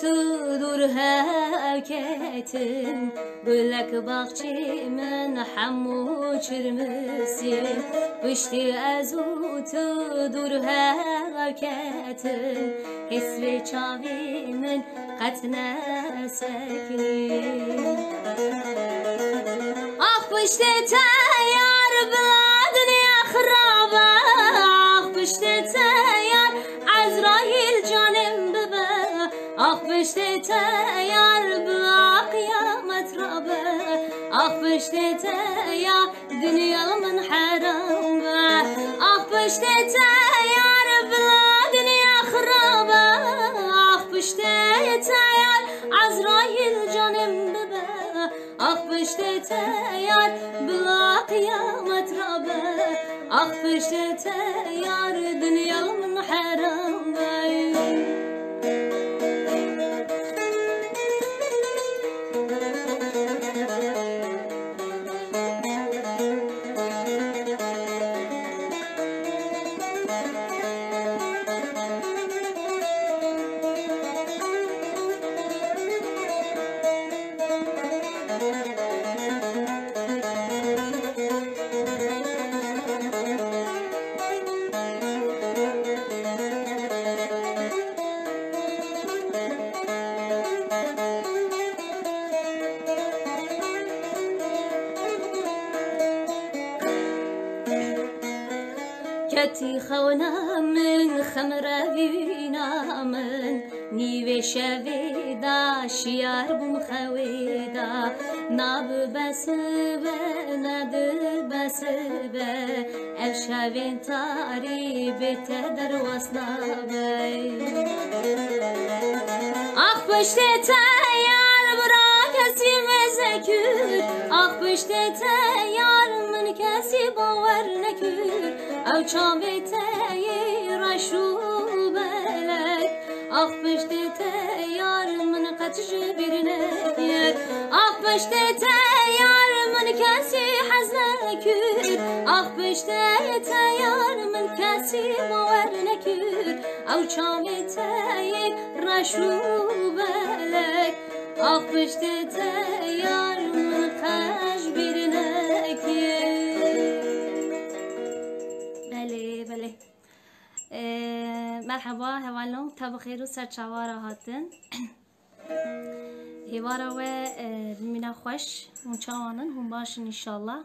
tudur heketin Gülek bahçemin hamu çırmısin Pişti ezu tudur heketin Hisvi çavimin katne seknin Ah pişti teyar bladın ya khrabe Ah pişti teyar Azrail canım bebe Ah pişti teyar bla kıyamet rabe Ah pişti teyar dünyamın haram be Ah pişti teyar bla dünya khrabe Ah pişti teyar Azrail canım bebe Ah pişti teyar bla kıyamet rabe Ah pişti teyar dünyamın haram be كتي خونا من خمرة فينا من نيوي شويدا شيار بوم خويدا ناب بسبة ند بسبة اف شوين تاري بتدر وصنابي اخ پشت تيار برا كسي مزكور اخ پشت تيار من كسي باور نكور او چاوی تیار شو بلک آخ پشت تیار من قطش برنک آخ پشت تیار من کسی حزن نکر آخ پشت تیار من کسی باور نکر او چاوی تیار شو بلک آخ پشت تیار من قطش برنک بله مرحبا هوالنم تب خیر و سرچوارا هاتن هوارا و بمینا خوش منچوانن هم باشن inşallah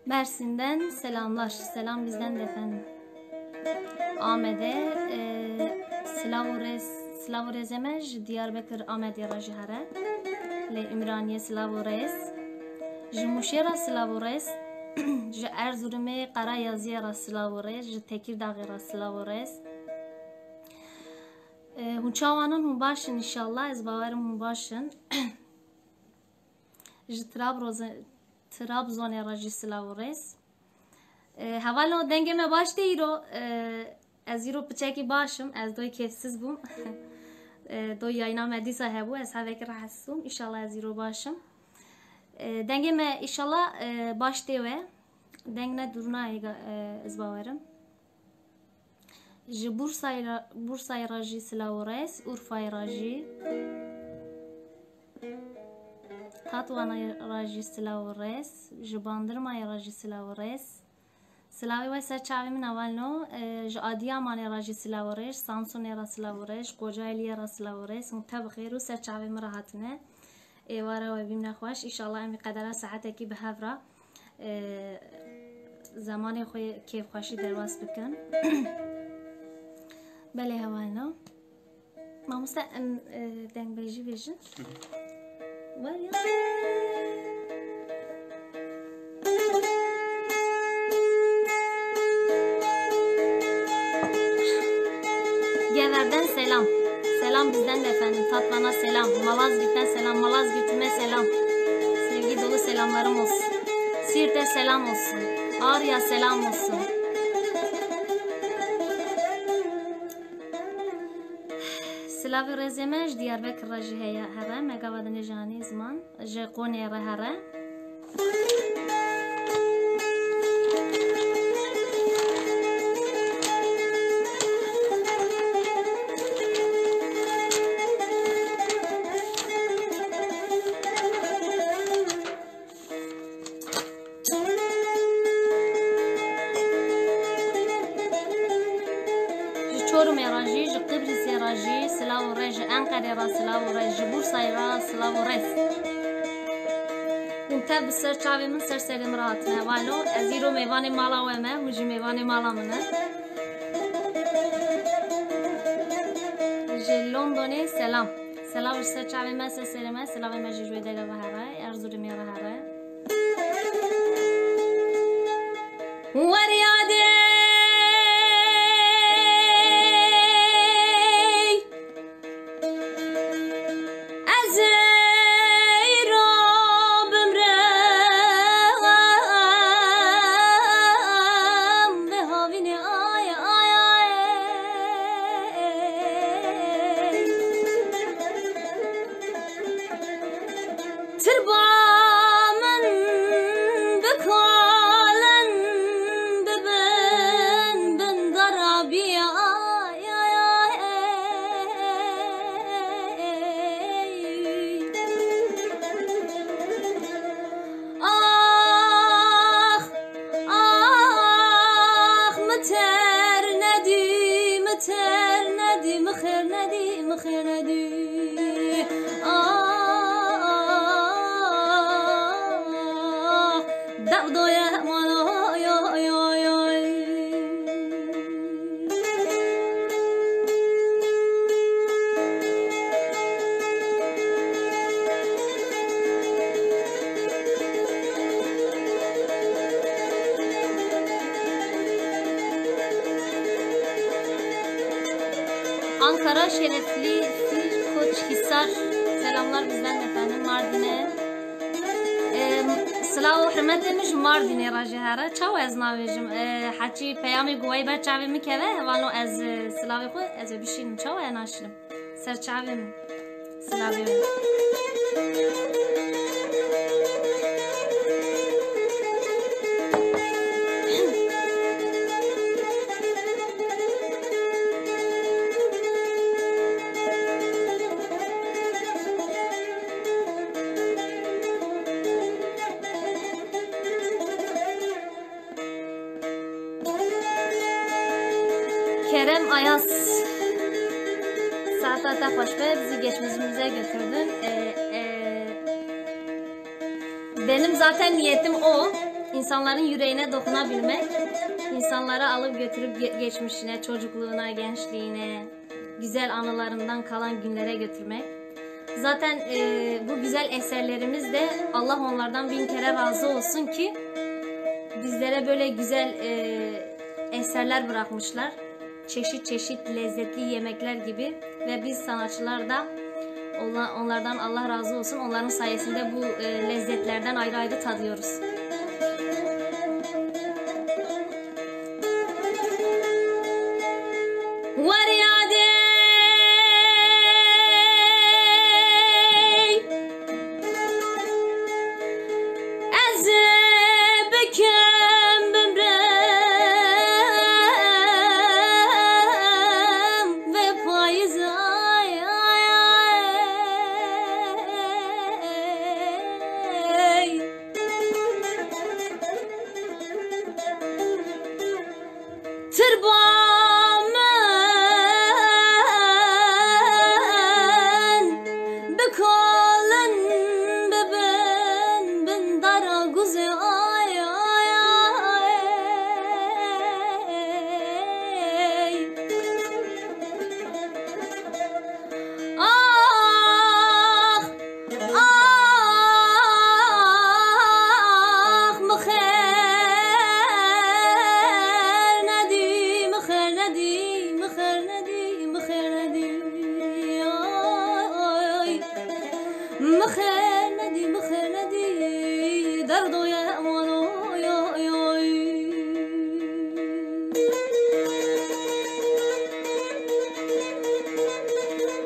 Mersin'den selamlar selam bizden de efendim Ahmet'e Slavorezemej Diyarbakır Ahmet Yarajı Hare Le İmraniye Slavorez Jmuşera Slavorez ج ارزورمه قرایازی راسلاورز ج تکیرداغ راسلاورز هونچاوانان هم باشن انشالله از باورم هم باشن ج ترابزون راجی سلاورز حوالا دنگمه باشته ایرو از ایرو پچکی باشم از دوی کیفسیز بوم دوی یاینا مدی صاحبو از هوک رحسوم انشالله از ایرو باشم دنگمه انشالله باشته و دنگنه duruna از باورم ج بورسای راجی سلاورز اورفای راجی تاتوانا راجی سلاورز ج باندرمای راجی سلاورز سلاوی و سرچاوی من اولنو ج آدیامان راجی سلاورز سامسون را سلاورز قوجایلی را سلاورز متب خیر و سرچاوی من راحتنه ایواره و بیم نخواش ایشالله امی قدره ساعته کی به هفره زمان خوی کیف خوشی درواز بکن بله هوانا ما مستا دنگ بیجی بیجن واریا Gever'den selam. Selam bizden de efendim. Tatvan'a selam. Malazgirt'ten selam. Malazgirt'ime selam. Sevgi dolu selamlarım olsun. Siirt'e selam olsun. Ağrı'ya selam olsun. Slavı rezemej Diyarbakır rajı hera. Megavadın jani zaman. Jekone hera. جی سلاو رج انقره را سلاو رج بورسای را سلاو رس انت بسر چاوی من سر سرم راحت نه والو ازیرو میوان مالا و ما مجی میوان مالا منه جی لندنی سلام سلاو سر چاوی من سر سرم سلاو ما جی جوی دگه و هرای ارزوری میاره هرای وریاده Ankara şerefli Koçhisar selamlar bizden efendim Mardin'e Sıla hürmet demiş Mardin'e rajihara çav ez navejim haçi peyami guay ber çavi mi keve vano ez sılavi koy ez bişinim çav en aşırım ser çavi mi sılavi mi Kerem Ayaz Saatata hoş be bizi geçmişimize götürdün. Benim zaten niyetim o. İnsanların yüreğine dokunabilmek. İnsanları alıp götürüp geçmişine, çocukluğuna, gençliğine, güzel anılarından kalan günlere götürmek. Zaten bu güzel eserlerimiz de Allah onlardan bin kere razı olsun ki bizlere böyle güzel eserler bırakmışlar. Çeşit çeşit lezzetli yemekler gibi ve biz sanatçılar da onlardan Allah razı olsun. Onların sayesinde bu lezzetlerden ayrı ayrı tadıyoruz.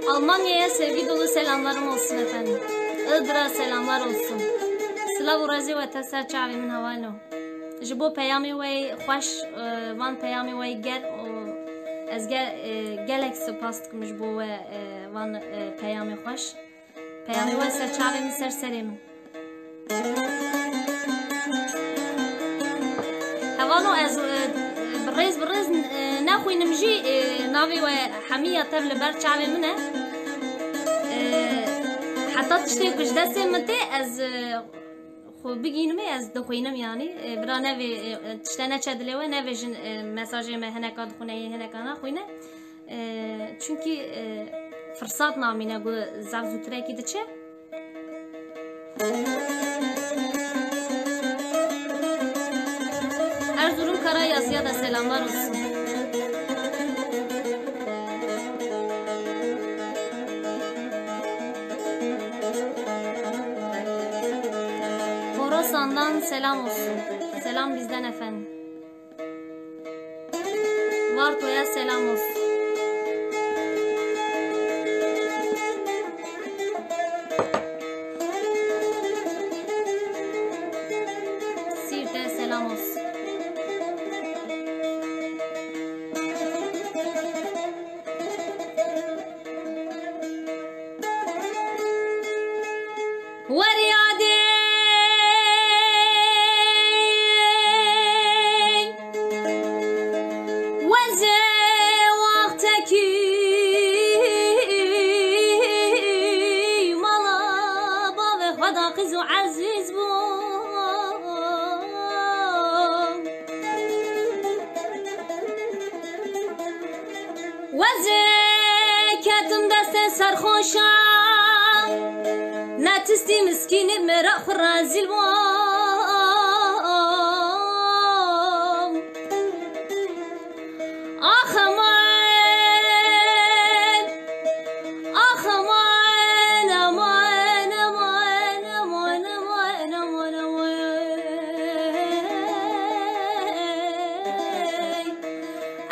Almanya'ya sevgi dolu selamlarım olsun efendim. Iğdır'a selamlar olsun. Slav razi ve teser çavi min havalo. Jibo peyami ve hoş van peyami ve ger ez gelek spas kmış bu ve van peyami hoş. Peyami ve ser çavi min ser serim. Havalo ez برز خوینم جی ناوی و حمیه تبل بر چاوی منه حتی تشتی کش دسته مته از خو بگینم از دخوینم یعنی برا نوی تشتی نچدلی و نوی جن مساجی ما هنکا دخونه هنکا نخوینه چونکی فرصات نامینه گو زاف زوتره کی دچه Erzurum Karayazı'ya da selamlar olsun. Horasan'dan selam olsun. Selam bizden efendim. Varto'ya selam olsun. Siirt'e selam olsun. نتستي مسكين مرأخ رازي الوام أخمان أخمان أمان أمان أمان أمان أمان أمان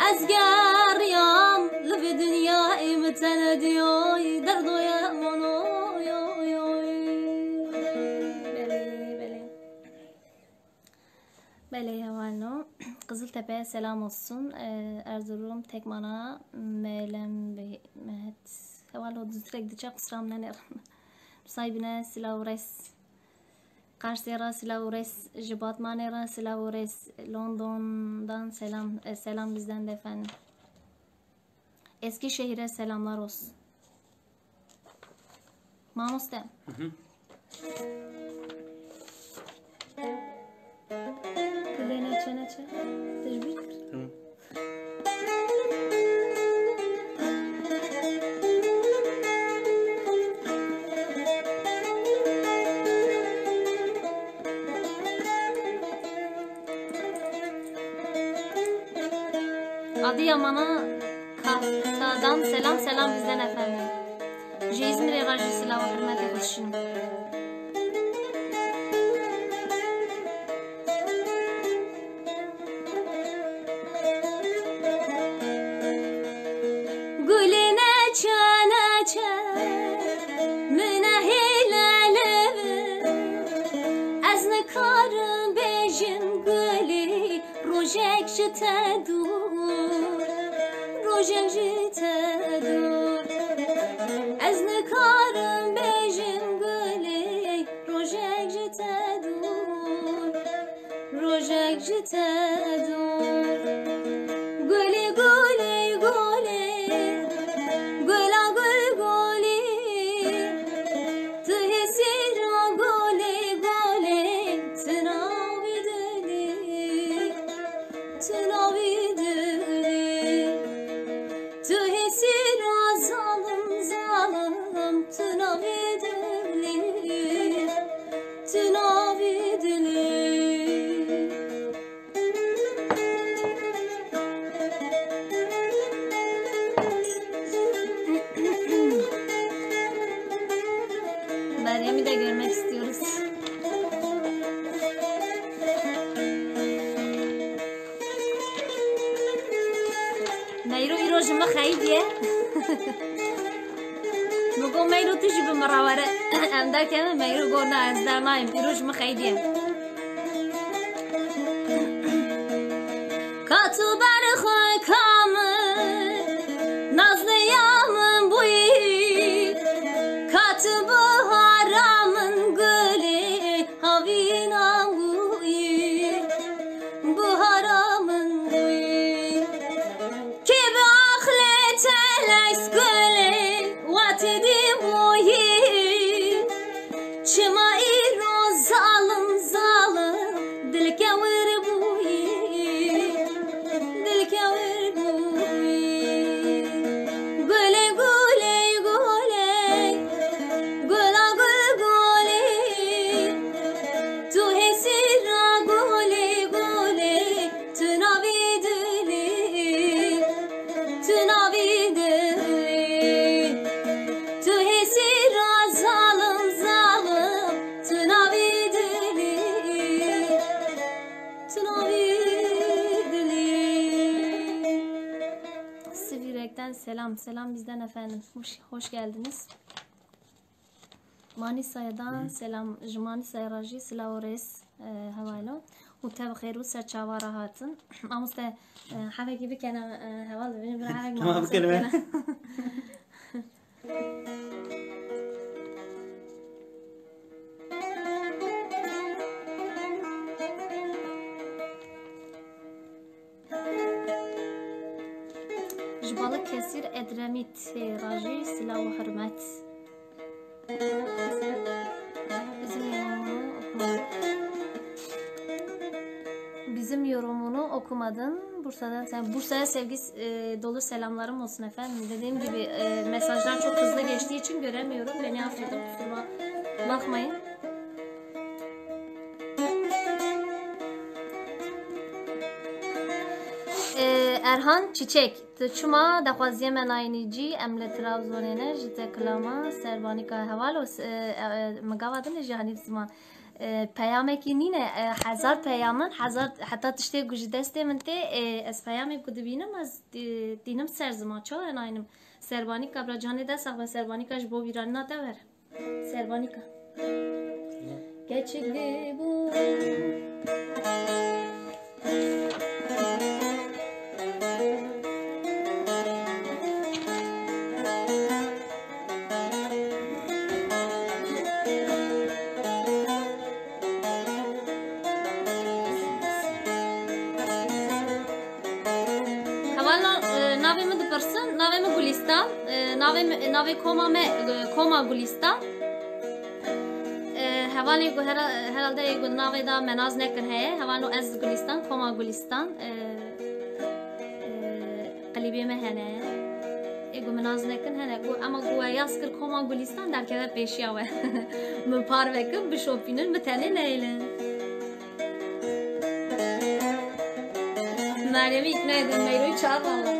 أزقار يوم لفي دنيا متنديوي دردو يا منو Bele havalno Kızıltepe'ye selam olsun. Erzurum Tekman'a Melem ve Mehet havalno düztrek dicak kusramdan eran. Sahibine Silavres Karşıyara Silavres Jibatmanera Silavres London'dan selam bizden de efendim. Eskişehir'e selamlar olsun. Mamuste. Neçe tecbir. Tamam. Adıyaman'a Kahta'dan selam bizden efendim. İzmir'e rajisiyle ve hürmete hoşçunum. Meryem'i de görmek istiyoruz. Meyru irojuma khaydiye. Mugo meyru tujib marawara. Amda keme meyru gorna azdanayım. İrojuma khaydiye. Katı berkhoy kamı nazlı yamın buyi katı buharamın gülü havinam buyi buharamın buyi çima iro zalim zalim dil kevir buyi dil kevir buyi gule gule gule gula gul gule tu hesira gule gule tu navidili tu navidili tu hesira zalim zalim tu navidili tu navidili. Sivirek'ten selam bizden efendim. Hoş geldiniz. Manisa'dan selam. Manisa'ya raji silavores havalo. وتاب خير وسرچاوا راحتن امسته حاجه gibi kana havalı benim bir حاجه tamam kelime جبالك كثير ادرميت راجي سلا وحرمت bizim yorumunu okumadın. Bursa'dan sen Bursa'ya sevgi dolu selamlarım olsun efendim. Dediğim gibi mesajlar çok hızlı geçtiği için göremiyorum. Beni affedin, kusura bakmayın. Erhan Çiçek Çuma daxwaziye menaynici emle Trabzon'e jite klama serbanika havalos magavadın jahani zaman پیامکی نینه هزار پیامن هزار حتی تشتی گوش دسته من ته از پیامی کد بینم از دینم سرزما چه ناینم سربانی کا برا جهانی دست اخبار سربانی کاش بو بیران ناتور سربانی کا geçikdi bu navê Gulistan, navê koma Gulistan. Hevalê ku herhalde ego navê da menaz nekir heye. Hevalo ez Gulistan, koma Gulistan. Qelîbê me hene. Ego menaz nekin hene. Ama ku yas kir koma Gulistan derkeve pêşiya we. Min parvekim bişopînin mi tenê neylin. Meryem'i ikna edin, Meyro'yu çağır valla.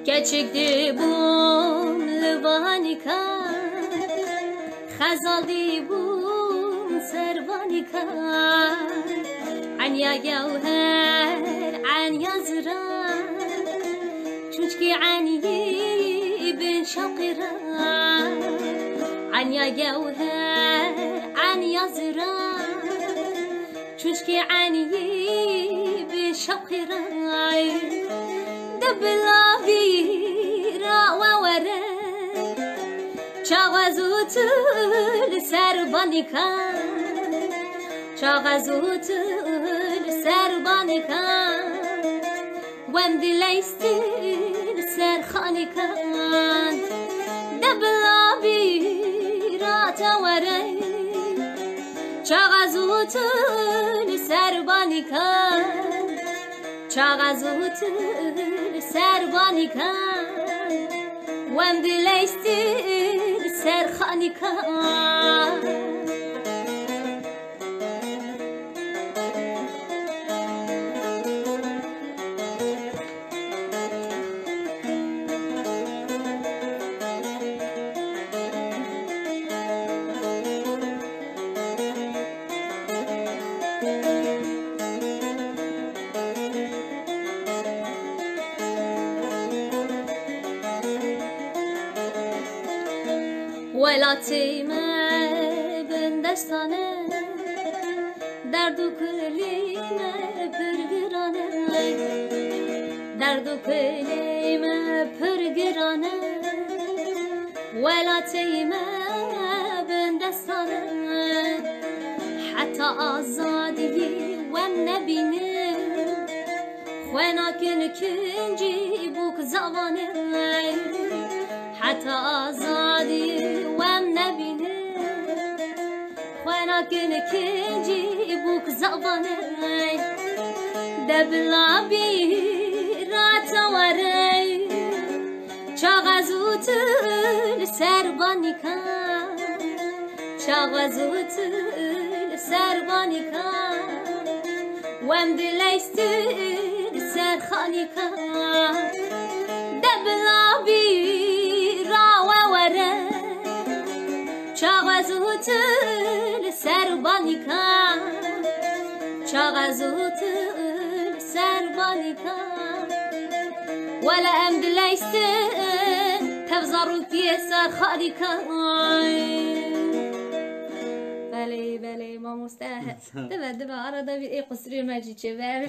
Geçikdi bum libanika Khazaldi bum serbanika Anya gevher, anya zira Çuçki ani bin şakira Anya gevher, anya zira Çuçki ani bin şakira Deblavira wawara Çağazutul serbanika Çağazutul serbanika Wem dileystir serkhanikan Deblavira tawara Çağazutul serbanika Çağazutul serbanika Wem dileystir serkhanika Velatime bendestane Derdu kelime pırgırane Derdu kelime pırgırane Velatime bendestane حتى آزادی و نبینم خونا کن کنجی بوک زبانه حتى آزادی و نبینم خونا کن کنجی بوک زبانه دبلا بی رات وری چاغزوت سربانی کن چاغزوت سربانی کن وم دلیست سرخانی کن دبلا بی را و وره چاغزوت سربانی کن چاغزوت سربانی کن ولا ام دلیست تفزرو فيه سرخانی کن بله بله ما مستعد دبا arada bir قصري المجيد شباب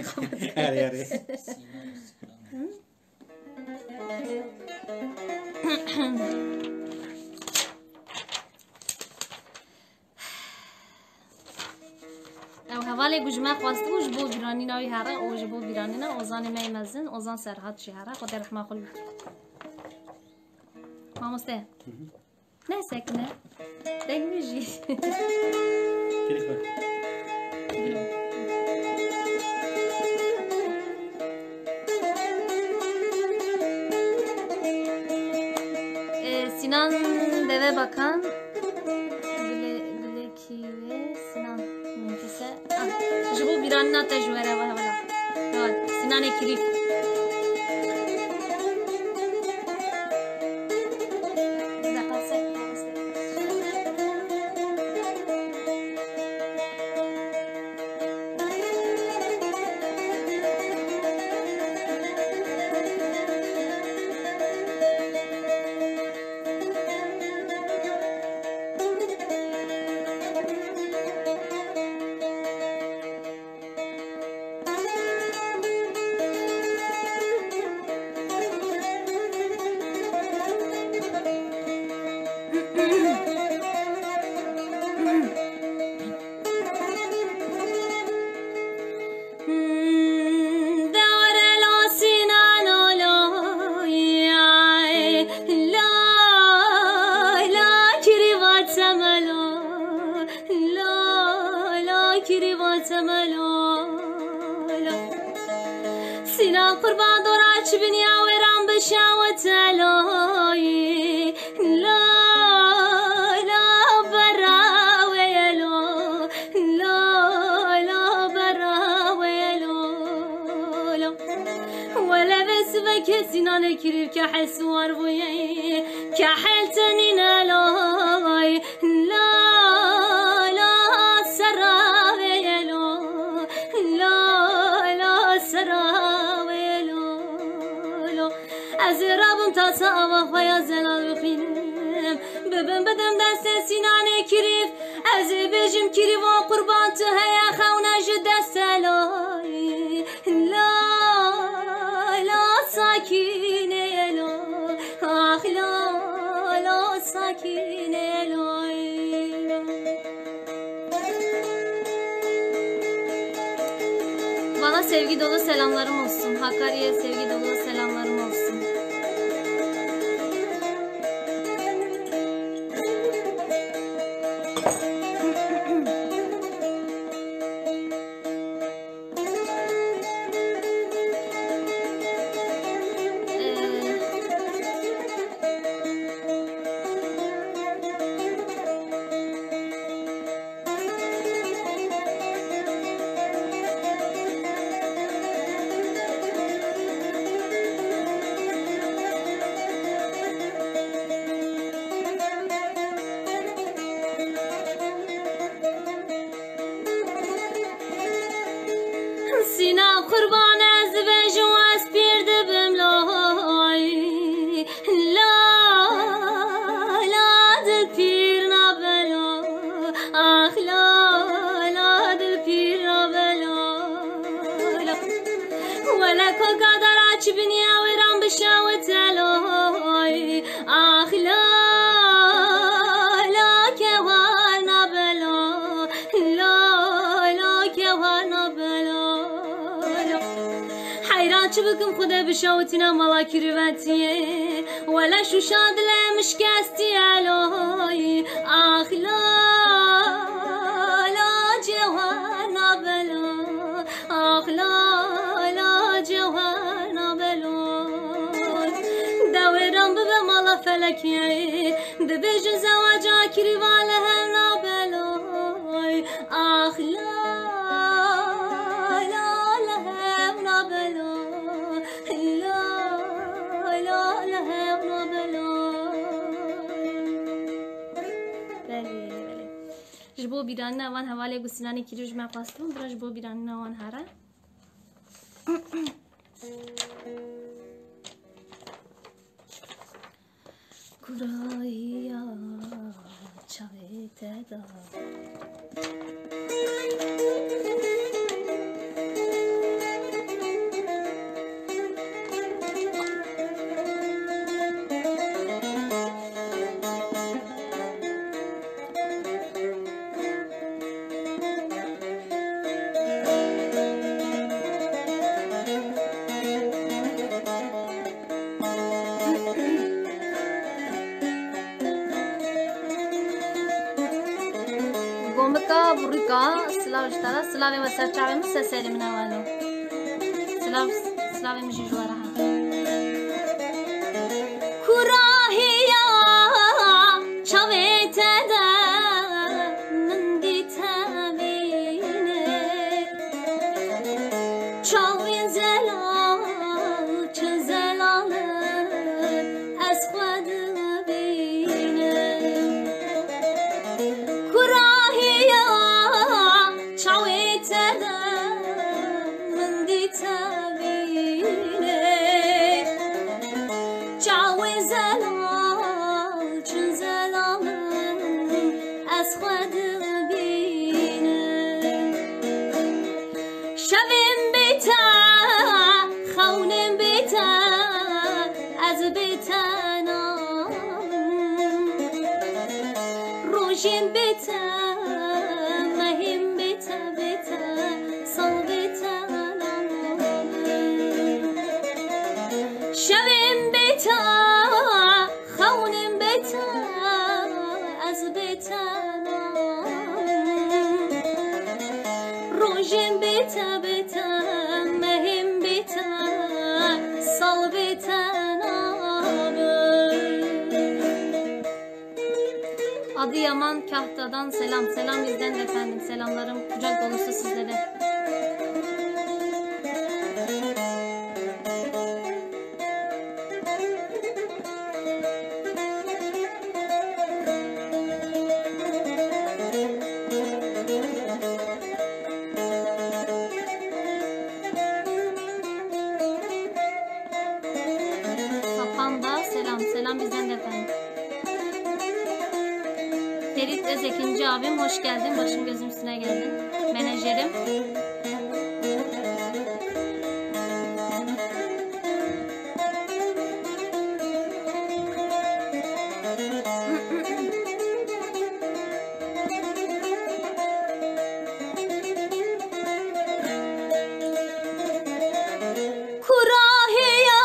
او حوالی گوجمه خواسته و جبو بیرانی ناوی هره او جبو بیرانی نه اوزان میمزن اوزان سرحد شی هره خود رحمه خل ما مستعد نه سکنه دنگ میجی Sinan Deve Bakan Gülekive Sinan mümkünse Jibu biranına tecrübe var hala Sinan Ekirif Sinan kurban doraç biniya veran bişavet aloyi La la bara velo La la bara velo Wala besbek Sinan ekirif kahel suar vuye Kahel tenin aloyi La la sara velo La la sara از رابم تا ساوا خویا زلال بخینم ببن بدم دست سینان کریف از بجم کریف و قربان تو هیا خونه جو دست لای لا لا ساکینه لا آخ لا لا ساکینه لای Bana sevgi dolu selamlarım olsun. Hakkari'ye sevgi dolu selamlarım olsun. Sinan kurban az bejum az pirdibim lay La la dil pir nabelo Ah la la dil pir nabelo Wala ko kadar aç biniya veran bişavet aloy Ah la la kevar nabelo La چه بکم خدا بشاوتینا مالا کریواتیه ولا شو شاد لمش کستی علای آخ لا لا جوهر نابلو آخ لا لا جوهر نابلو دورم ببه مالا فلکیه دبیج زواجا کریواله هم نابلو آخ لا جبو بیرانی نوان حواله گوسینانی کیروش ما پاستم برای جبو بیرانی نوان هره کورایی چاوی تدا سلاوی و سرچاوی مسه سلیم نوالو سلاوی مجی جواره ها کراهیا چاوی تدا من دی تبینه چاوی زلال چه زلاله از خود بینه کراهیا روشن بتا مهم بتا صل بتا شبم بتا خونم بتا از بتا روشن بتا مهم بتا صل بتا Adıyaman Kahta'dan selam bizden de efendim, selamlarım kucak dolusu sizlere. Sapan'da selam bizden de efendim. Ferit Özekinci abim hoş geldin. Başım gözüm üstüne geldin. Menajerim. Kurahiya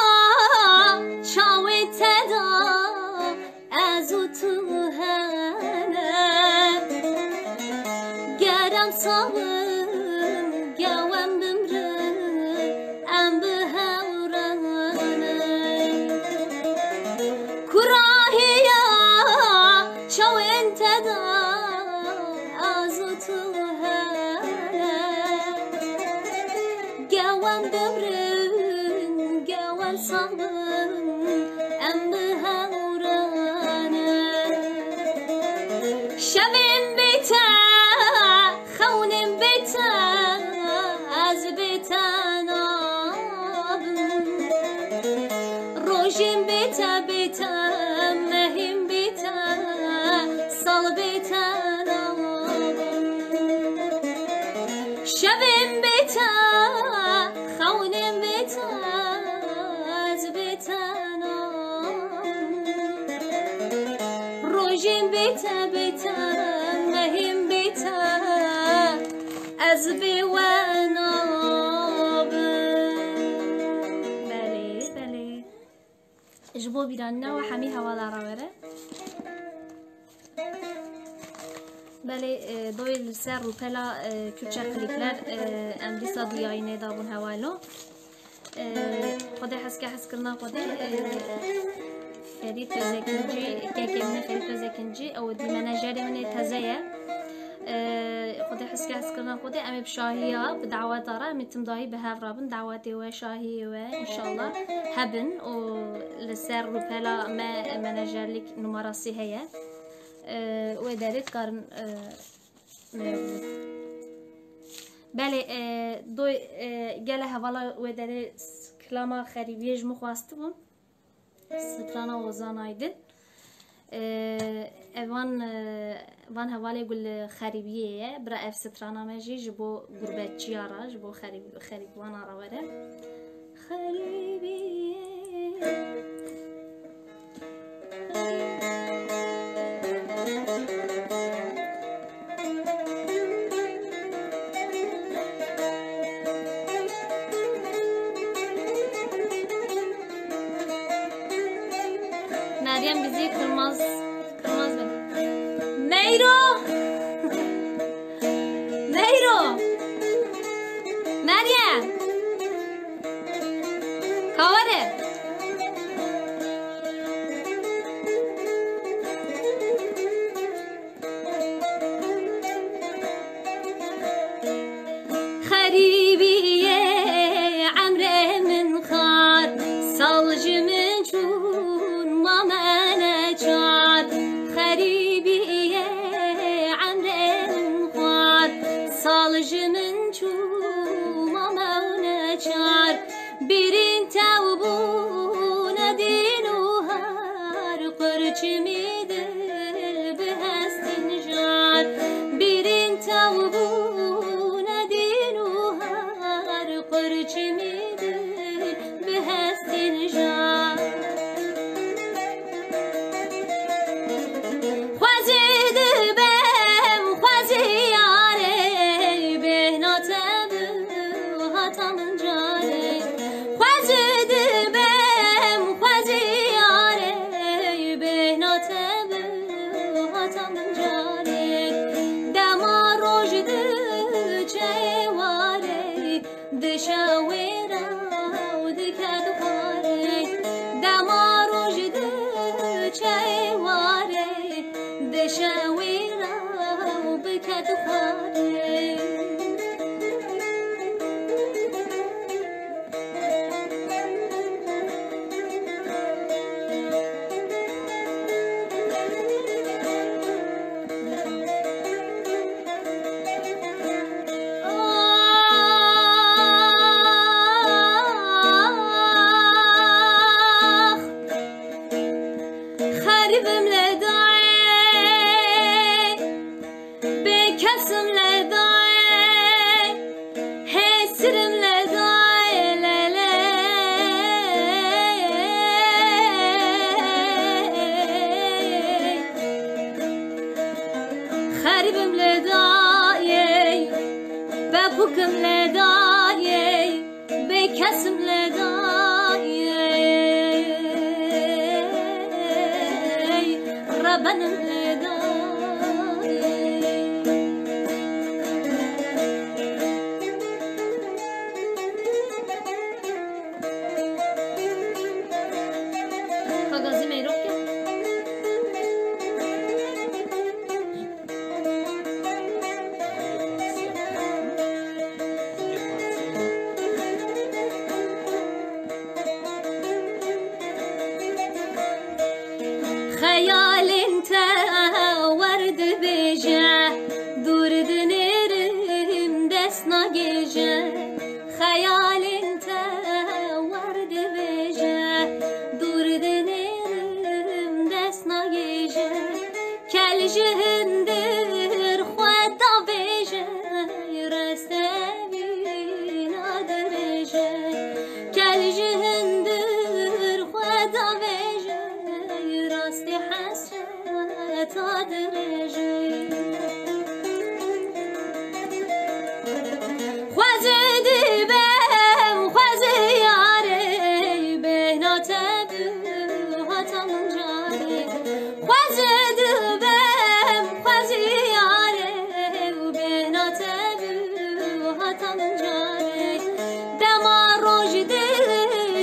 çaveteda azutu صابم جوام بمره ام بهورانه كراهيا شو انت دا ازوتها جوام بمره جوام صابم ام بهورانه شبم بيتا خونم بتا از بتانا روشم بتا مهم بتا صل بتانا شبم بتا خونم بتا از بتانا روشم بتا مهم بتا از بیواناب جبو بیراننا و همی هوا داره بله دوی سر رو پلا کوچه کلیکلر امریسا دیاینه دابون هوالو خود حس کرنا خود فرید زکنجی که من فرید زکنجی او دی مناجر من تزایه خود حس کرنا خود ام بشاهیا بدعوات داره متم داهی به هفرابن دعواتی و شاهی و ان شاء الله هبن و لسر رو پلا ما مناجر لك نمراسي هي ودارت کارن بله دو گله هوالا وداره کلاما خریبیج مخواستم سترانا وزانایدن وان هوالی گل خریبیه برا اف سترانا مجی جبو غربت چیارا جبو خریب وانا رواره خریبیه Meryem bizi kırmaz beni. Meyro! Meryem! Kavare! Kharibiye amre min khar salcımın Salcımın çuma mevne çar birin tevbuna dinuhar qırçimi dil behestin jar birin tevbuna dinuhar qırçimi dil behestin jar خربم لدایه و بکم لدایه بکسم لدایه ربنم لدایه کاغذی میروک خیالین تا ورد بیجه دور دنیرم دست نگیجه خیالین تا ورد بیجه دور دنیرم دست نگیجه کل جهندر خود دا بیجه رسته بینا درجه کل جهندر خود دا بیجه راستی حسرت درجه خوزد به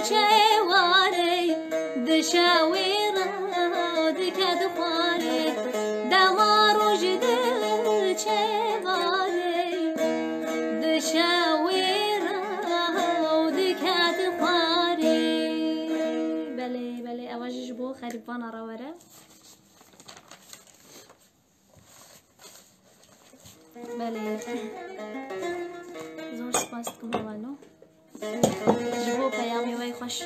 چواره دشاویرا دکد خواره دمارو جده چواره دشاویرا دکد خواره بله بله اواجش بو خریبان را وره بله زور سپاس کم اوانو جبو پیامی وی خوش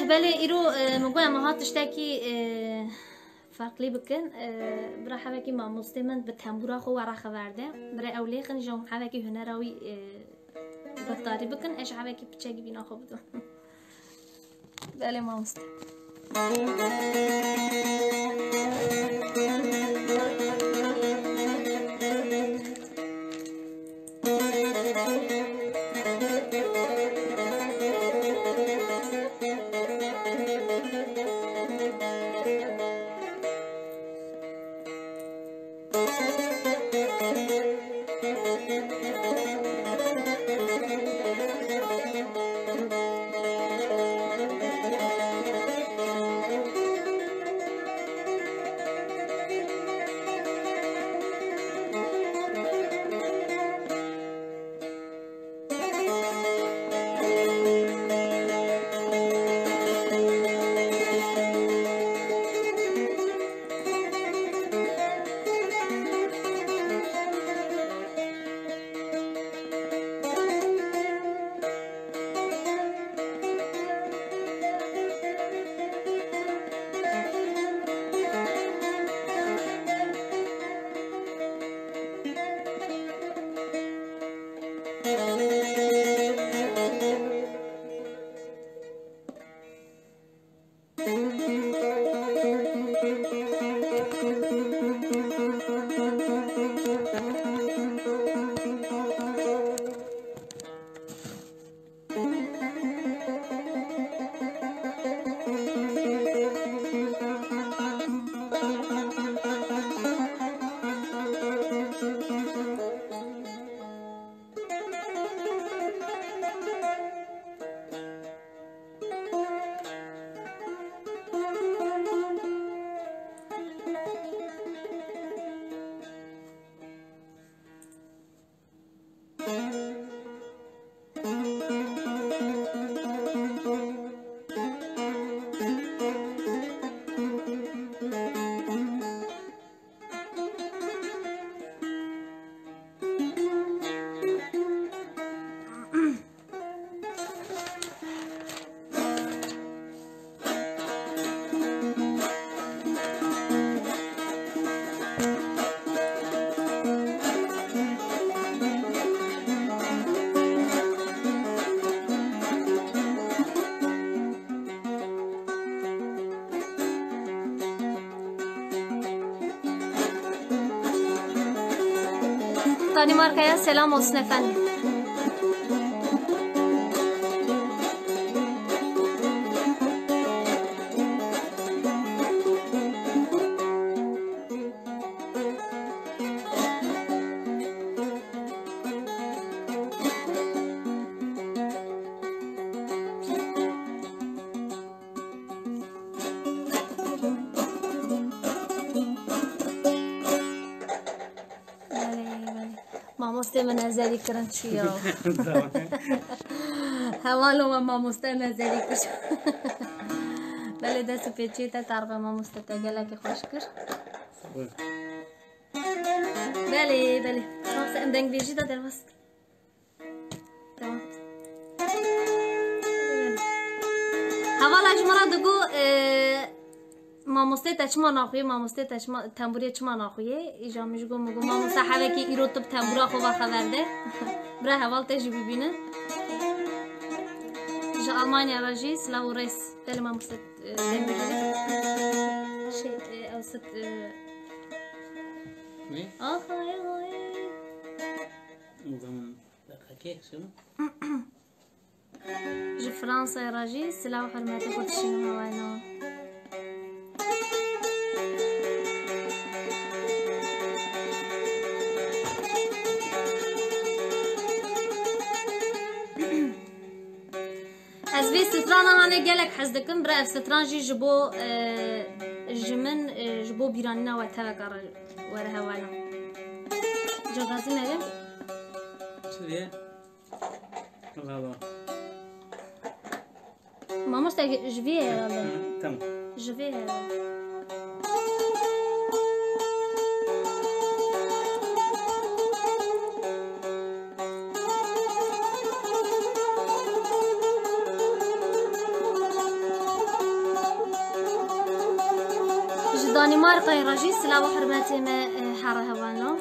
بله ایرو مگویم مهات تشتاکی فرقلی بکن برای حوکی ماموسته من به تنبورا خو ورا خورده برای اولی خن جون حوکی هنراوی گفتاری بکن اش حوکی بچگی بینا خو بدون بله ماموسته Danimarka'ya selam olsun efendim. ماموسته من نظری کردن چیا؟ حوالو من ماموسته نظری کش. بله دست پیچی تا ترقه ماموسته تا گله که خوش کرد. بله بله. ماموسته امدنگ بیجی دادر وست. تمام. حوالا جمرا دگو ماموسته تچما ناخویه ماموسته تچما تنبوری چما ناخویه ایجا میگم ماموسته حالا که ایرو تو تنبورا خوبا خبرده برای حوال تجی ببینه ایجا آلمانیا راجی سلاو ریس دل ماموسته تنبوری شی اوسط نه آخای مدام دقیقه شنو جی فرانسا راجی سلاو حرمت خودشون هواینا في ستران هاني قالك حزدكم برا ستران جي جبو جمن جبو بيراننا وتوكر ورا هوالا جوازي مريم شوية غابة ماما استاجي جفيه ولا تمام جفيه دانماركا يراجي سلا وحرماتي ما حارة هوانا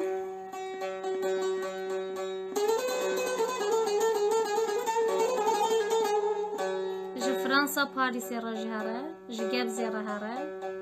جي فرنسا باريس يراجي هارا جي جابز يرا هارا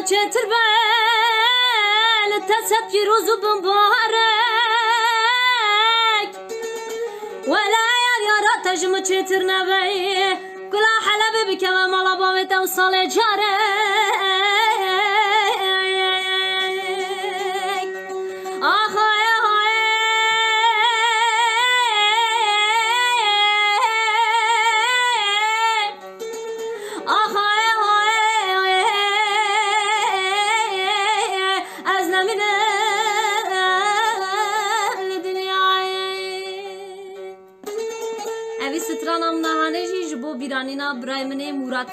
چتر بال تسب فیروز و بمبارک ولا یارا تجم چتر نبی کلا حلب بکم مالا بامت و سال جارک آخای بیرانینا برای من مورات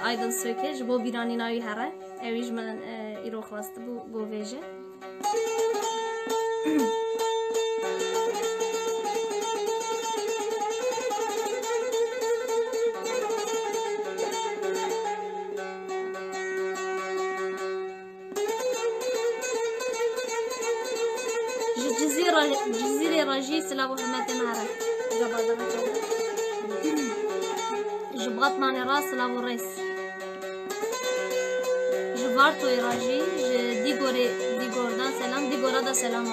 ایدن سوکه جبو بیرانینایی هره اویش من ایرو خواسته بو گویجه جزیره راجی سلاب و حمایت مهره جبغت ماني راس لابو ريس جبارتو يراجي ديغوردان سلام ديغورا دا سلام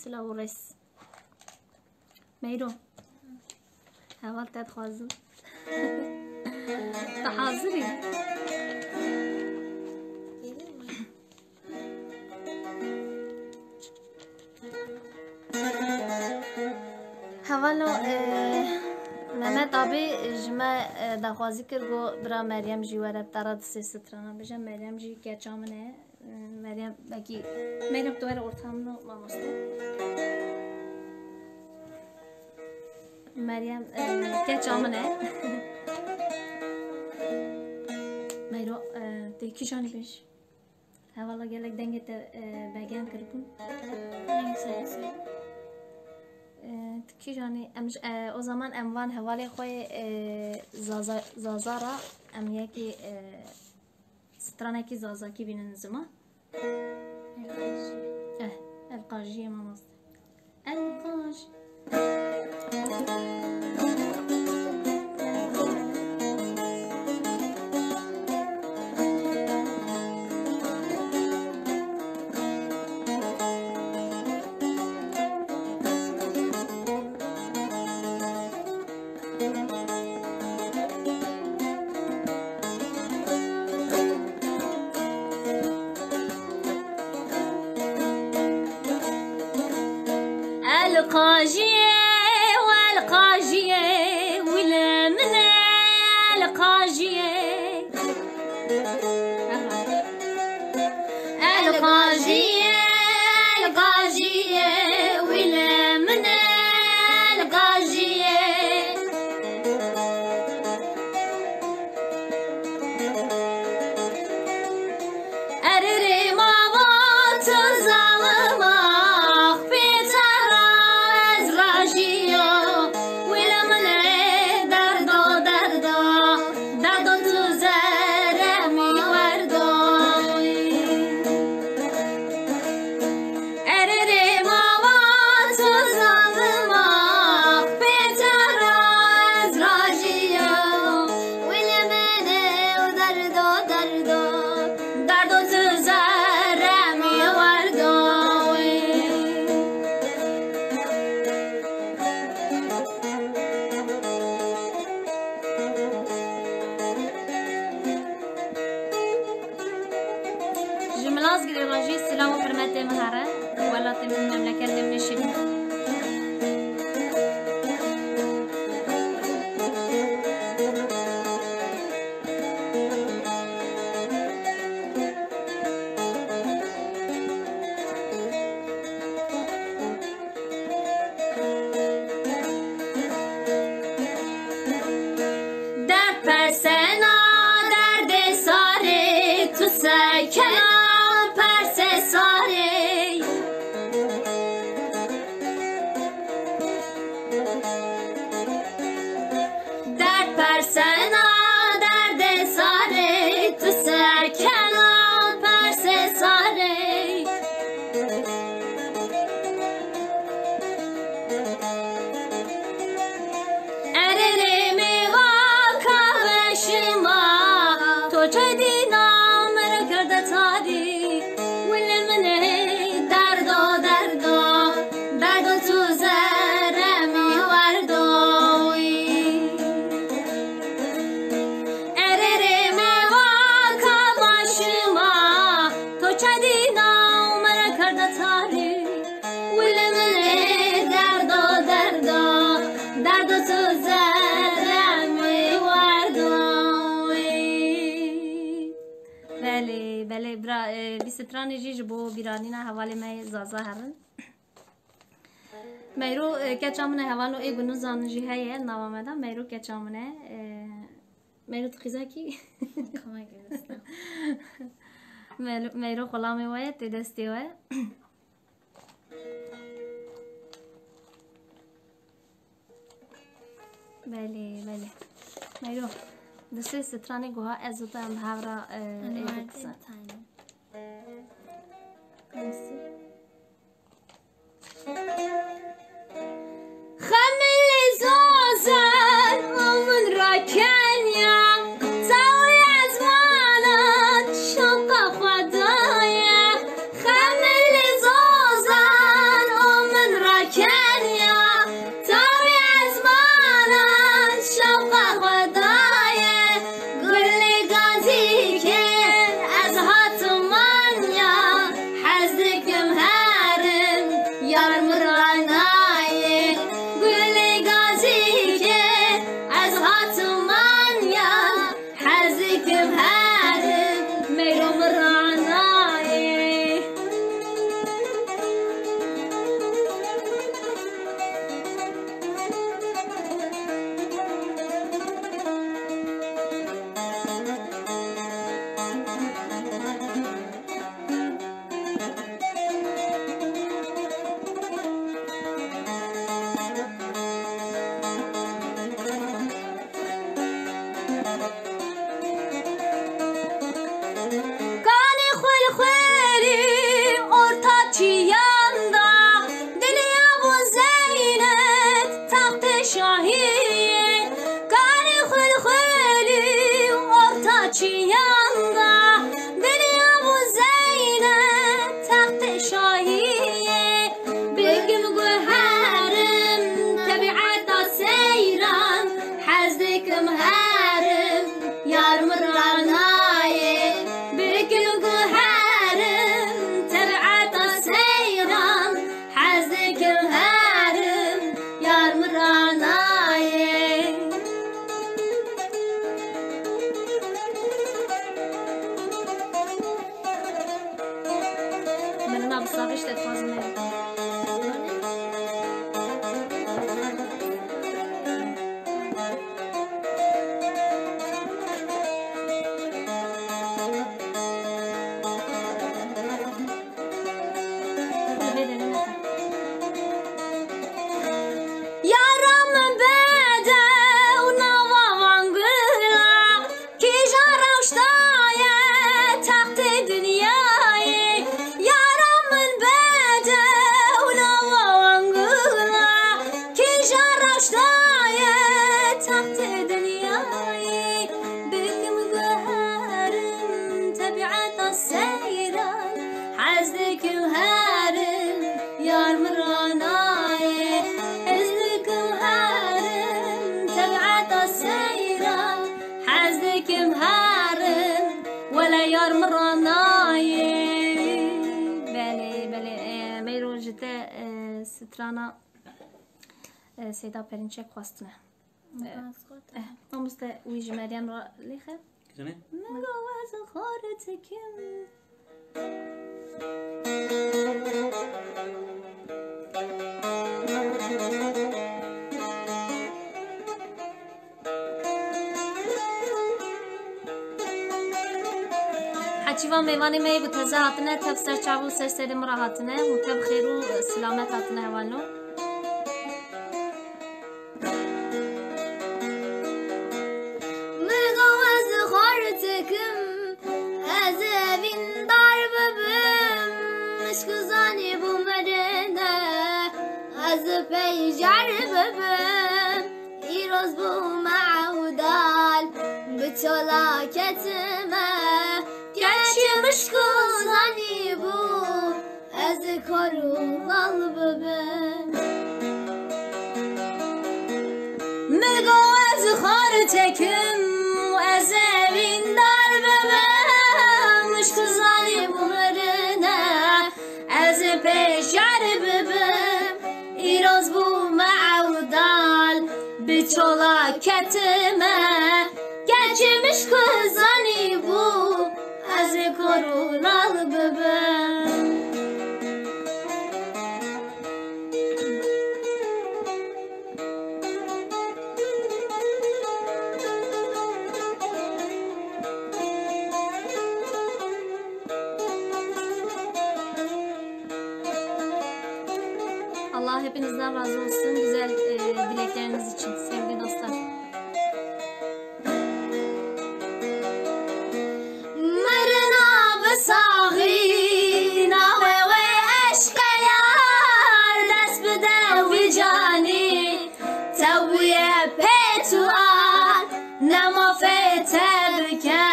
سلا و رس ميرو هوا تتخوازم تحاضري هوالو ممت آبی جمع دخوازی کرد گو برا مریم جی ورد تراد سی سترانه بجم مریم جی که چامنه Meryem belki Meryem doğru ortamını maması. Meryem geç amene. Meyro te kişani beş. Havala gelek denge te begen kırpın. Neyse. Kişani o zaman emvan havale koy zazara em yeki straneki zazaki binin zıma. El qajiye mamas. El qaj. القاجية والقاجية ولا من القاجية القاجية القاجية ولا من القاجية أرري ما بات ظالمة استراتژی بو بیرانینا حواله می زازا هرن میرو کچامنه حوالو ای گنو زانجی هیه نوامدا میرو کچامنه میرو تخیزا کی کمک گرفتم میرو غلامی وای تی دستی وای بله بله میرو دستی سترانی گوها ازوتا ام هاورا ای بکسن خمل زازن ومن راكنيا سوي عزمانات شوق خدايا خمل زازن ومن راكنيا سوي عزمانات شوق خدايا قولي قازيك أزهات Kani khul khuli orta çiyanda dili Abu Zeynep taht-ı şahiye Kani khul khuli orta çiyanda dili Abu Zeynep taht-ı şahiye Begüm güherim tabiata seyran hazdikim herim yar mıranaye Begüm güherim tabiata seyran hazdikim herim yar mıranaye Benim abi sabır işte fazla Yaram bede una vavangla ki jaravştaye taht-ı dünyayı Yaram bede una vavangla ki jaravştaye taht-ı dünyayı Bekim güherim tabiata seyran hazdikim herim yar mıranaye hazdikim herim tabiata seyran hazdikim herim ولا yar mıranaye Beli meyro jite strana Seyda Perinçek khwastine Amuste uy ji Meryem ra lixe Kızını? Megawaz xaretikim حچیوان میوانی می بود تازه هاتنه تب سر چاو سر سر مرا هاتنه و تب خیر و سلامت هاتنه هوالو مگاوز خارتکم از evin dar bebim Mışkızani bu merine az peyjar bebim İroz bu ma'udal bitola ketime Geçmiş kızani bu az korulal bebim Megawaz خارتکم از evin dar bebim Mışkızani bu merine az peyjar bebim İroz bu ma'udal bitola ketime Geçmiş kızani bu az korulal bebim Allah hepinizden razı olsun güzel dilekleriniz için sevgili dostlar. Marina besaghi nawe ve aşka yar dest bide ve cani tawiye petuan nema fetebke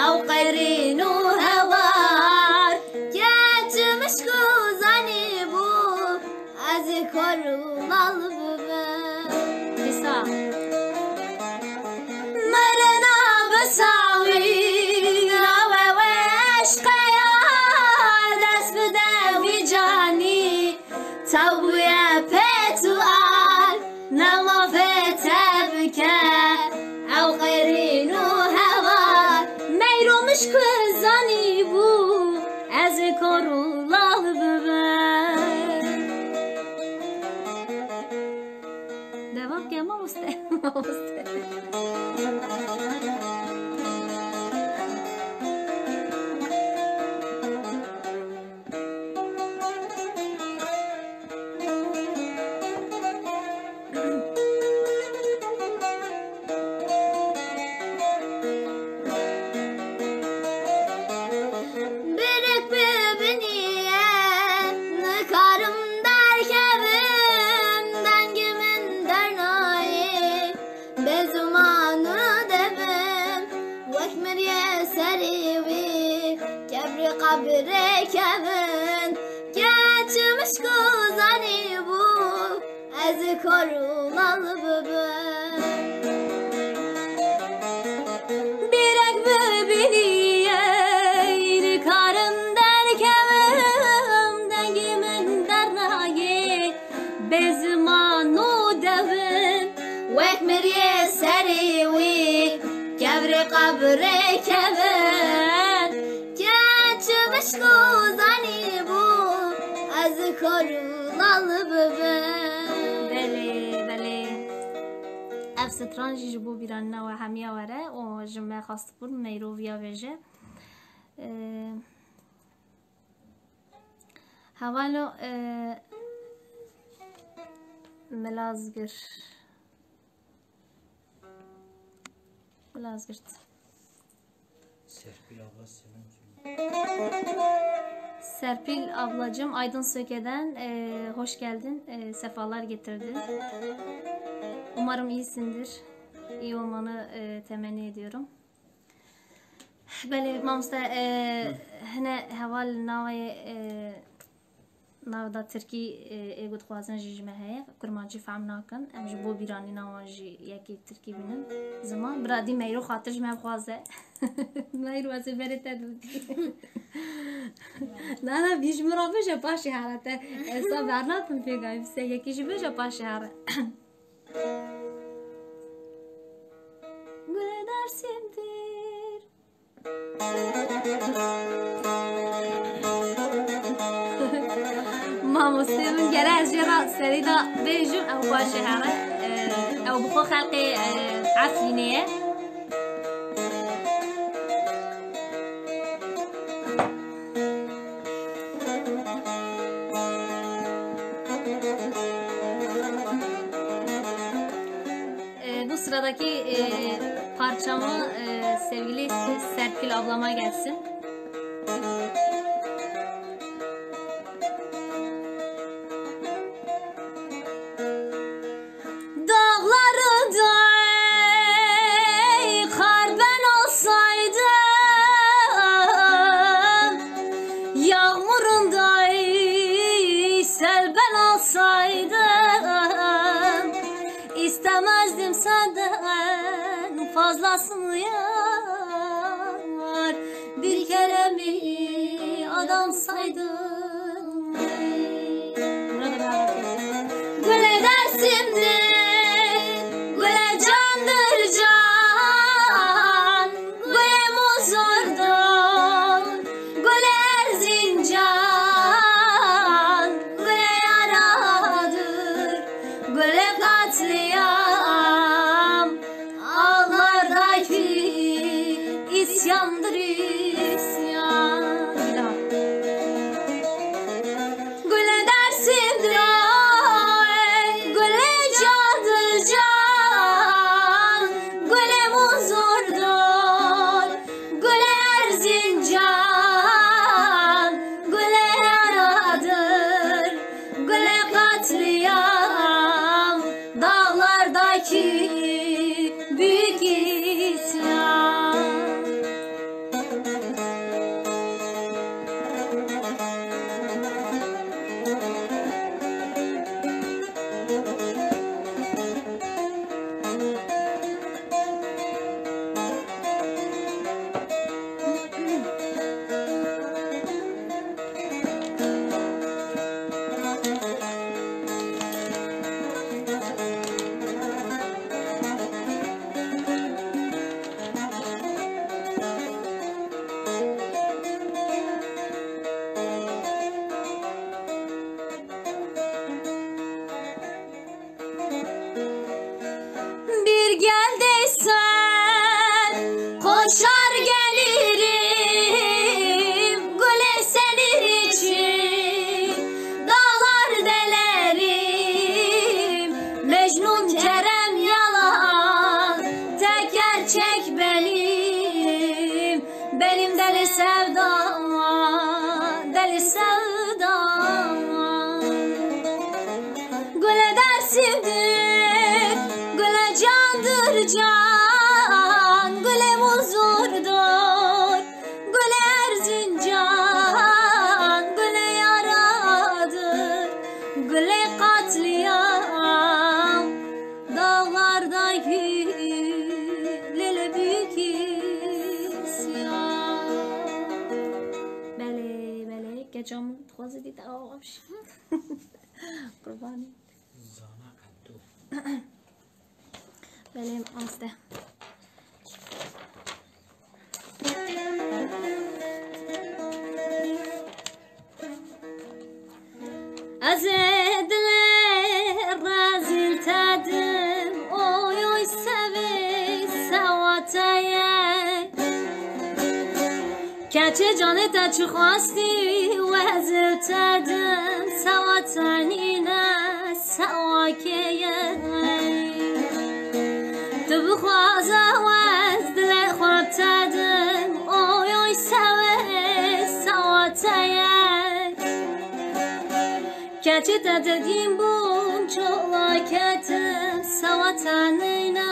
ev qayrinu hevar geçmiş kuzani bu az korulal bebim Lisa Marina besaghi nawe ve aşka yar dest bide ve cani tawiye petuan nema fetebke ev qayrinu hevar meyromuş kızani bu az korulal bebim Devam ki ama usta. korulalı böbür Birek böbiniye karım derkevim dengimin dernayi bezmanu devin Vek mirye seriwi kevri kabre kevin Keçmiş kuzani bu az korulalı böbür بله اف سترانجی جبو بیران و همیه وره و جمعه خواست بود میروویا ویجه هوالو ملازگرت Serpil ablacığım Aydın Söke'den hoş geldin, sefalar getirdin. Umarım iyisindir, iyi olmanı temenni ediyorum. Böyle mamsta hene heval navda Türkiye egot khwazan jijme heye kurmanci fam nakan em ji bo birani nawanji yeki Türkiye binin zaman bradi meyro khatir jme khwaze meyro az berete na biş murabe je paşi harate esa bernat mi pegay se yeki jme je paşi hare Gule dersimdir ماموستیم گره از جرا سریدا بیجون او باشه هره او بخو خلقی عفینیه bu sıradaki parçamı sevgili Serpil ablama gelsin. İstemezdim senden fazlasını yar Bir kere mi adam saydın Güle dersimdir, güle candır can Güle muzurdur, güle erzincan Güle yaradır, güle katliam Ağlardaki isyandır isyan Güle dersimdir güle candır can Güle muzurdur, güle erzincan Güle yaradır, güle katliam Dağlardaki büyük isyan Bir gel desen koşar gelirim Güle senin için dağlar delerim Mecnun Kerem yalan tek gerçek benim Benim deli sevdam deli sevdam Güle dersimdir Güle candır can, güle muzur دي تقومش قرباني زانا عدو بله مامسته أزيد الرازل تدم أوي سوي سواتايا كاتش جانتا چو خواستی وزر تدم سواتانينا سواكيا تبخوازا وزدل خواب تدم أوي سوي سواتايا كاتش تدقين بون جوا كاتم سواتانينا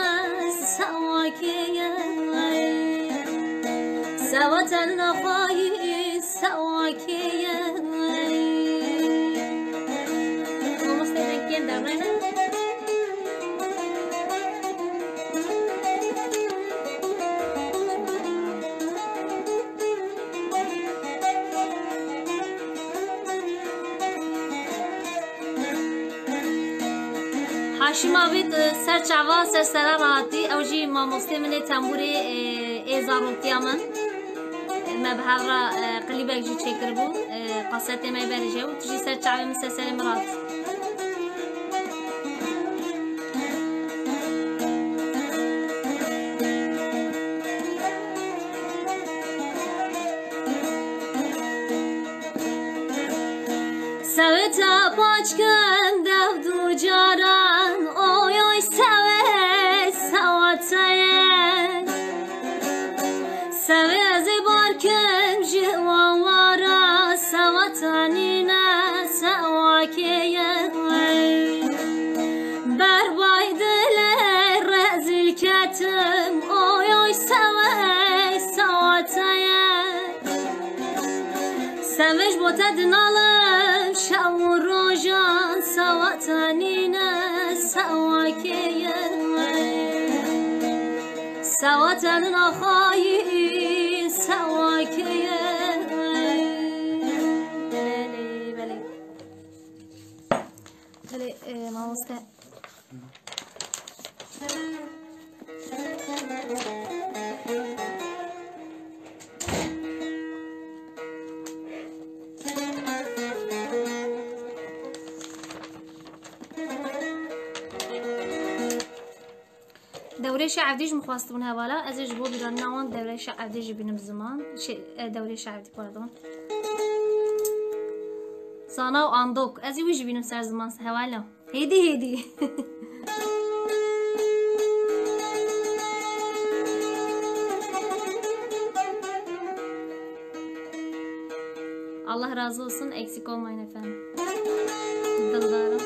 سواكيا سواتنا خاي سواكيا حاشما بيت سر چوا سر سر راحتی اوجی ما مسلم من تنبوری ایزاروتیا من ما بهر قلیبک جی چکر بو قصت ما برجه و تجی سر چوا مسلسل مرات سویتا پاچ کن دو جاران اوی سوی سواتاین سوی از بار کن جوان وارا سواتانینا سواکیین بر بایدل رزل کتم اوی سوی سواتاین سویش بوتا دنالم شو روجان سواتانينا سواكيين سواتنا خاين سواكيين بلي بلي بلي ما وصلت دوره شعبدیج مخواستون هوالا ازش بود بیرون نوان دوره شعبدیج بینم زمان دوره شعبدی پاردون سانا و آندوک ازی ویج بینم سر زمان هوالا هیدی Allah razı olsun, eksik olmayın efendim. Dıldarım.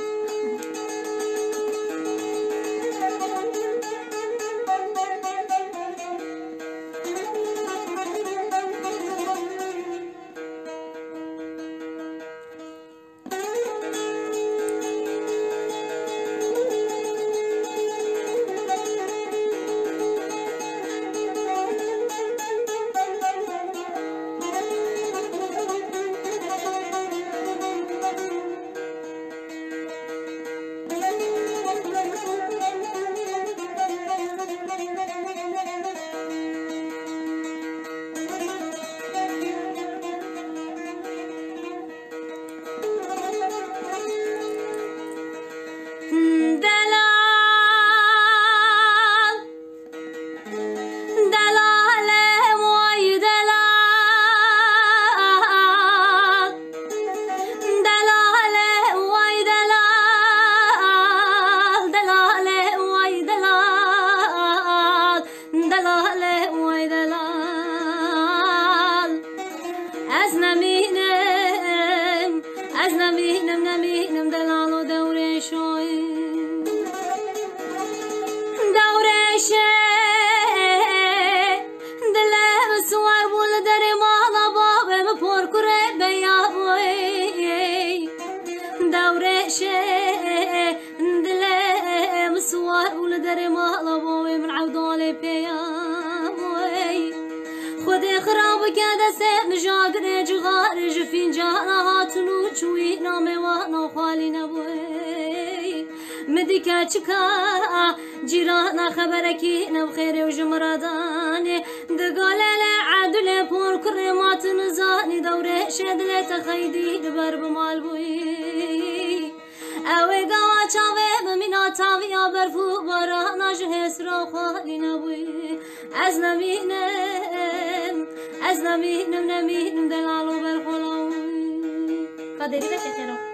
دلم سوار ولدري ما لبوي من عودولي بيا وكذا سمجاقر جغار جفنجان هاتنو چوي نامي وانا خالي نبوي مديكا چكا جيرانا خبركي نبخير وجمرداني دقالة عدل بور كريمات نزاني دوري شدلة تخيدي دبر بمالبوي اوه قوا چاوه بمينا تاويا برفو بارانا جهس را خالي نبوي از نمینم دلالو برخلاوي قدري لك خيرو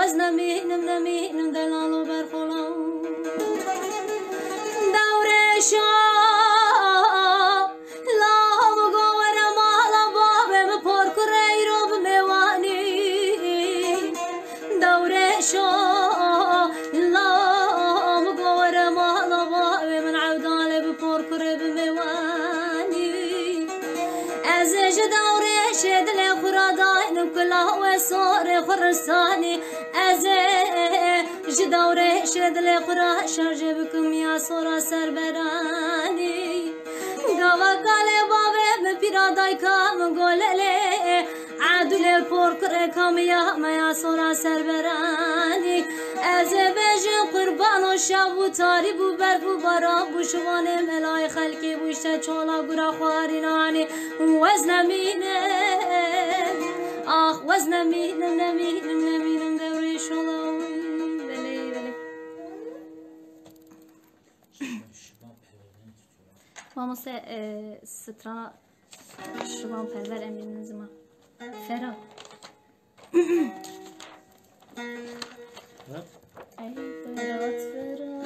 وزنمینم دلالو برخلاو دورشا لام گوور مالا بابم پر کری رو بمیوانی دورشا لام گوور مالا بابم عودال بپر کری بمیوانی ازش دورش دل خراداین کلا و سور خرسانی ازش دورش دل خرا شارژ بکم یا سورا سربرانی گاوا کاله بابه پیرادای کام گلله عدل پر کر کام یا سورا سربرانی از بج قربان و شب و تاری بو برف و باران بو شوانه ملای خلکی بوشته چولا گرا خوارینانی وزنمینه آخ وزنمینم دوری شلاوی بله ماما سترا شما پرور امین نزما فرا ای فرات فرا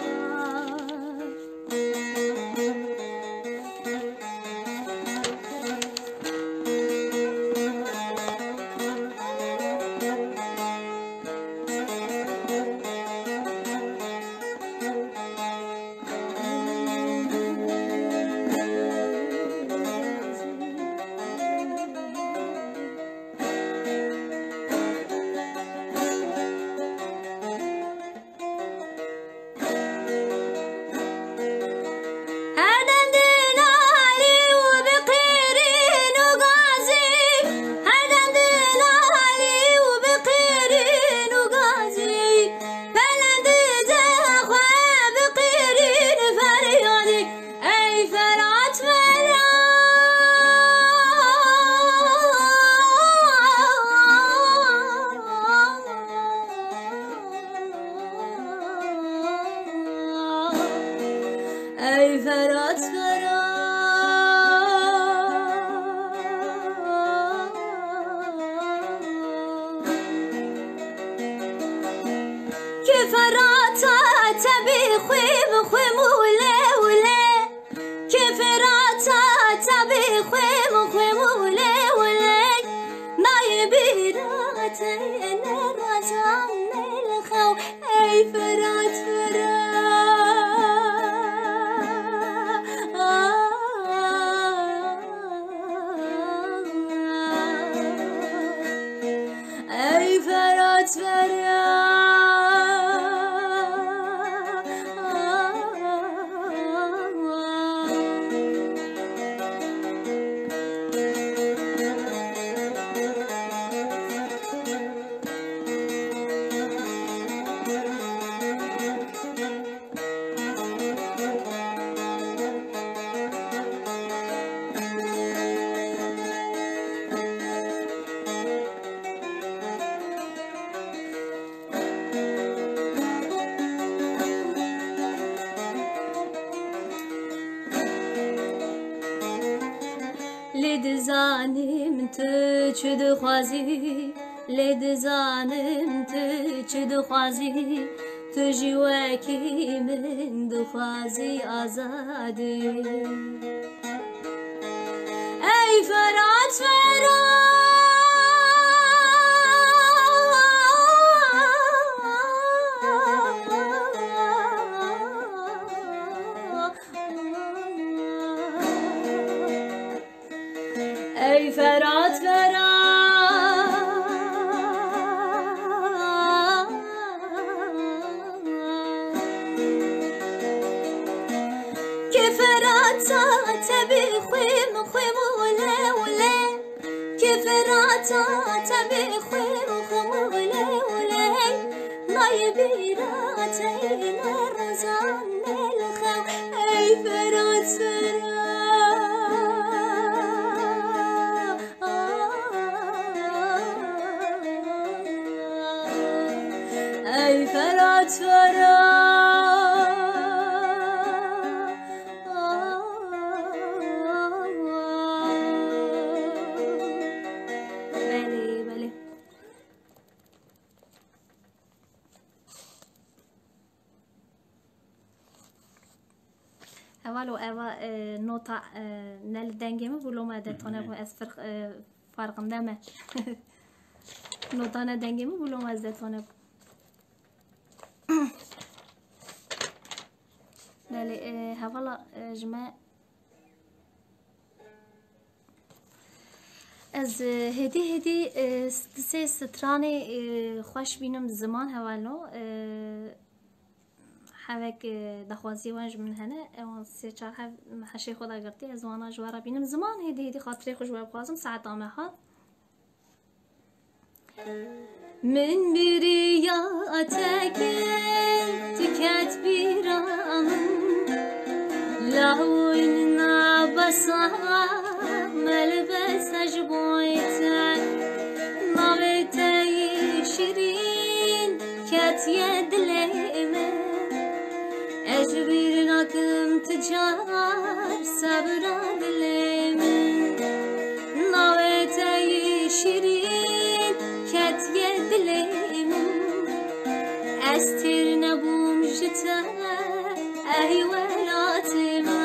ای فرات فرا که فرات تبی خوی موله وله که فرات تبی خوی موله وله نای بیرات نراتان الخو ای فرات فرا ای فرات فرا دزانم تو چه دخوازی لدزانم تو چه دخوازی تو جواکی من دخوازی آزادی ای فرات فرات ای فرات فرات که فرات تبی خویم خویم وله وله که فرات تبی خویم خویم وله وله نای بیرات ای نرزان الخو ای فرات فرات ای فرات فرات بله بله اول و اول نوتا نل دنگمه بلو ما دتونه بو از فرق نمه نوتا ندنگمه بلو ما از دتونه بله هوالا جمع از هدی سه سترانه خوش بینم زمان هوالو حوک دخوازی وانج من هنه اون سه چهار حشی خدا گرتی از وانا جوارا بینم زمان هدی خاطری خوش بخوازم ساعت آمه ها من برياتك تكات بيرامن لهونا بصا ملبس جبويتك نبتي شيرين كات يد ليمن اجبرناكم تجار صبرا بليمن نبتي شيرين كات يد ليمن استر نبوم جتا اي ولاتي من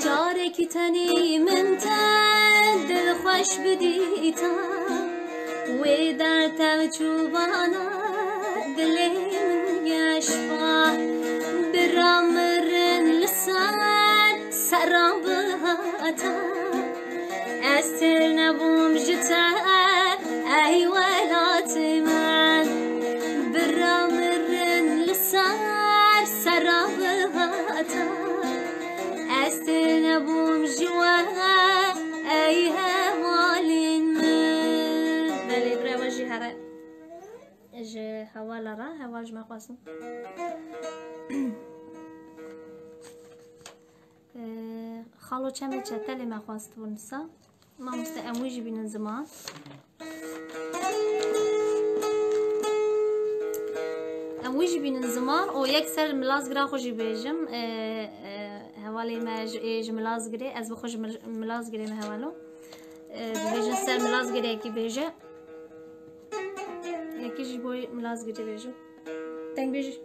جارك تاني من تان دل خوش بديتا ودار توجوبانا دلي من يشفى برامرن لسان سرابهاتا استر نبوم جتا اي ولات من برامرن لسان سرابهاتا استنبوم جوا اي هوال من بلي برا وجه هرا اجي هوال را هواج ما قاسم خالو چمه چتل ما خواست ونسا ما مستأموجي بين زمان اموجي بين زمان او يكسر ملاز غرا خوجي بيجم هوالي ما ملاز غري از بخوج ملاز غري ما هوالو بيجن سر ملاز غري كي بيجا يكي جي بوي ملاز غري بيجو تنگ بيجي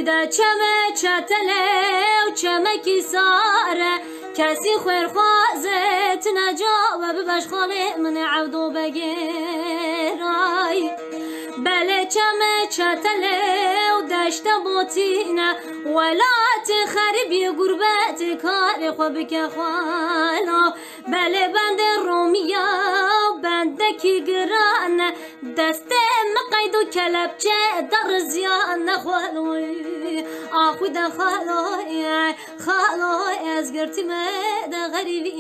ودا چمه چتله و چمکی ساره کسی خیر خوازت نجا و ببش خاله من عودو بگیرای بله چمه چتله و دشت بوتینه ولات خربی گربت کار خوب که خوالا بله بند رومیا بنده کی گرانه دست مقید و کلبچه در زیان نخوالوی آخوی ده خالوی خالوی از گرتی مده غریبی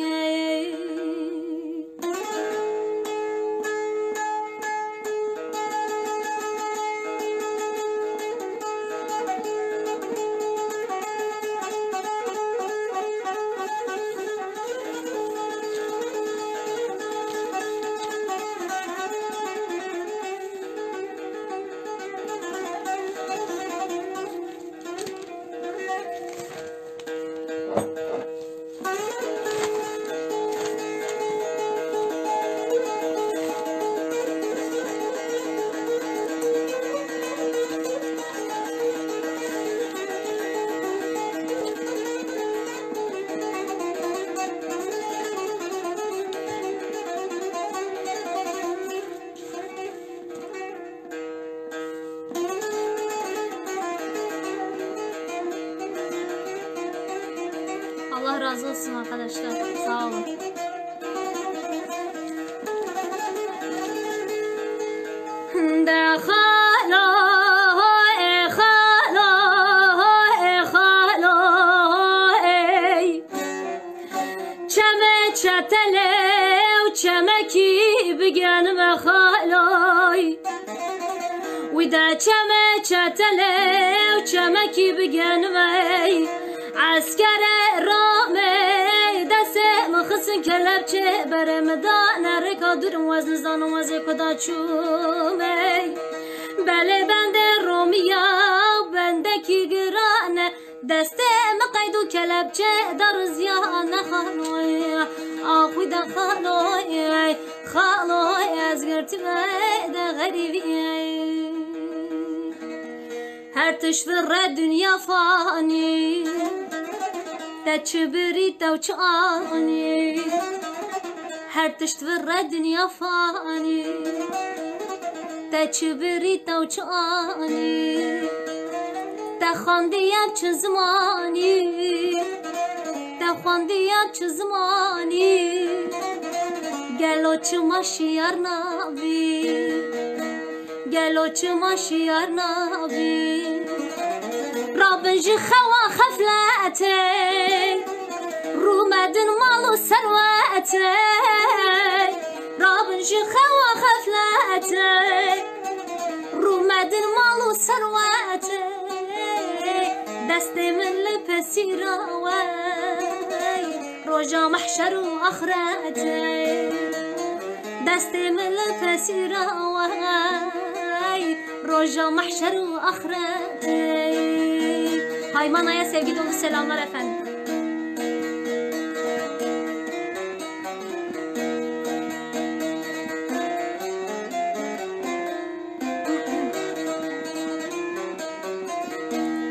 Allah razı olsun arkadaşlar. Sağ olun. De khalo khalo khalo çeme çetele çemeki بگن خالای ودا چمه چتله و چمکی بگن وی عسكر رامي دست مخصن كلبچه برمدان ركادر وزن زان وزن كدا چومي بله بند روميا بنده کی گرانه دست مقيد كلبچه در زيان خالوي آخوي دا خالوي خالوي از گرتی دا غريبي هر تشفر دنيا فاني تشبري توچاني هر تشفر دنيا فاني تشبري توچاني تخانديم چه زماني تخانديم چه زماني گلو چه ماشیار نبی گلو چه ماشیار نبی رابنجي خوا خفلاتي رومدن مالو سرواتي رابنجي خوا خفلاتي رومدن مالو سرواتي دستي من لبسي راوي روجا محشر واخرتي دستي من لبسي راوي روجا محşer و ahireti. Haymana'ya sevgi dolu selamlar efendim.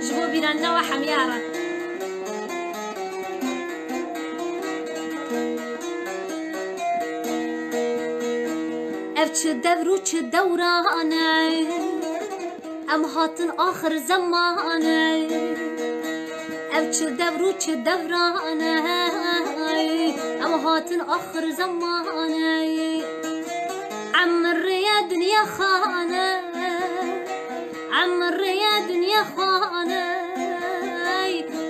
Jibo biranna ve hamyara. Ev çi devru çi devrane ام هاتن آخر زمانه او چه دورو چه دورانه ام هاتن آخر زمانه عمر يا دنيا خانه عمر يا دنيا خانه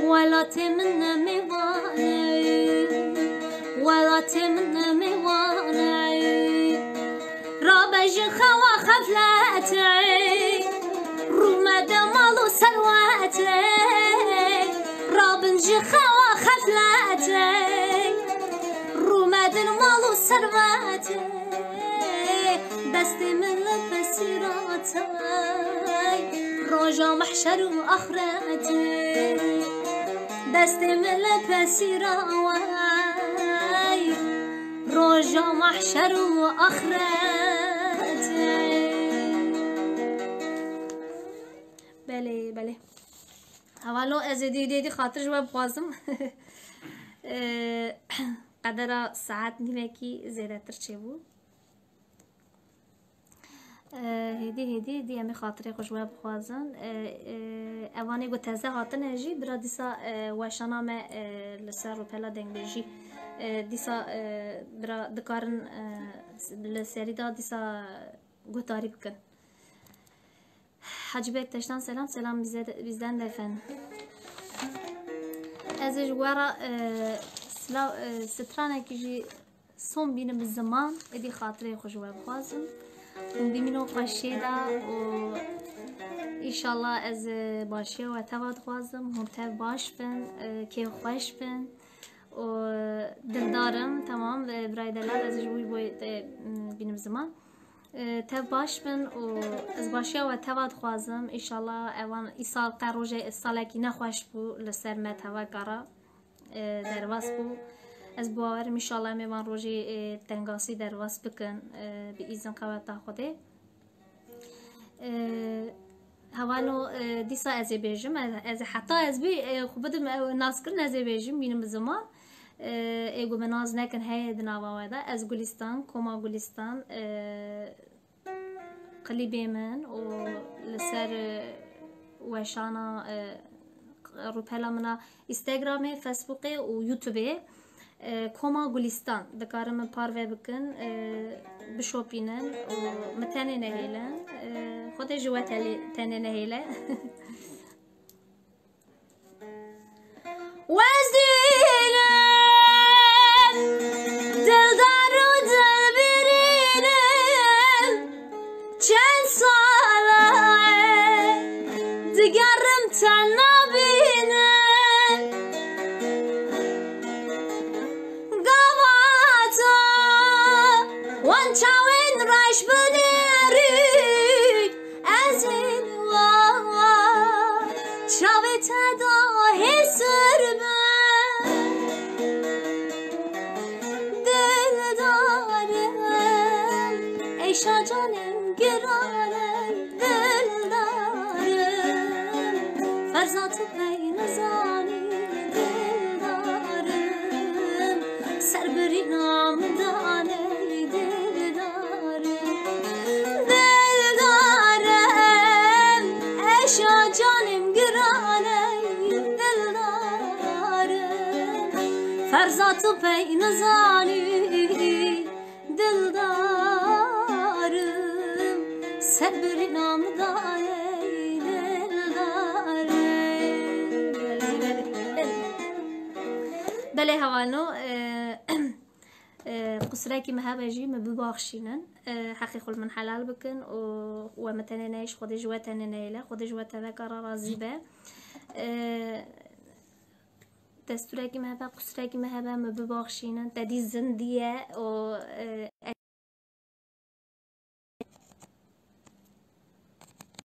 ولا تمنى ميوانه ولا تمنى ميوانه رابج خوا خفلاتي رومد مالو سرواتي رابنجي خوا خفلاتي رومد مالو سرواتي دستي من لبسيراتي روجا محشر واخرتي دستي من لبسيراتي روجا محشر واخرتي. بله بله هوالو از دی خاطر جواب خوازم قدر ساعت نیمکی زیاده تر چه بود هدی دی امی خاطره خوش جواب خوازن اوانی گو تازه هاتن جی برا دیسا وشانا ما لسر رو پلا دنگ بیجی دیسا برا دکارن لسری دا دیسا گو تاری بکن حاجی بیک تشتان سلام bizden de efendim. Ez jwara stranekî jî son bînim bi ziman êdî xatirê xwe ji we bixwazim û bîmîno xweşê da û îşallah ez başiya we teva dixwazim hûn tev baş bin kêf xweş bin û dildarim tamam biraydeler ez ji wî boî bînim ziman tev baş bin û ez başiya we teva dixwazim îşallah evan îsal te rojê salekî nexweş bû li ser me teva kara derwas bû ez bawerim îşallah em ê van rojê tengasî derwas bikin bi îzin qeweta Xwedê hewalo dîsa ez ê bêjim ez heta ez bî xwe bidim naskirin ez ê bêjim bînim bi ziman ê got me naz nekin heye di nava we de ez Gulistan Koma Gulistan klîbê min û li ser weşana rûpela min a Instagramê Facebookê û YouTubeê Koma Gulistan dikarin min parve bikin bişopînin û min tenê nehêlin Xwedê ji we tenê nehêle wez dînim dildar û dilbirînim çend sala digerim te nabînim gavata wan çawên reş binêrî ez ê çavê te dahê sir bin dildarim eyşa canım giranım dildarim ferzatı beyne zani dildarim serberi namdane dildarim dildarim eyşa canım giranım dildarim ferzatı beyne zani dildarim serberi namdane بله هوانو قصراكي مهابة جي ما بباخشينن حقي خل من حلال بكن ومتنا نايش خدي جواتنا نايلة خدي جواتنا كرا رازيبة دستوراكي مهابة قصراكي مهابة ما بباخشينن تدي زندية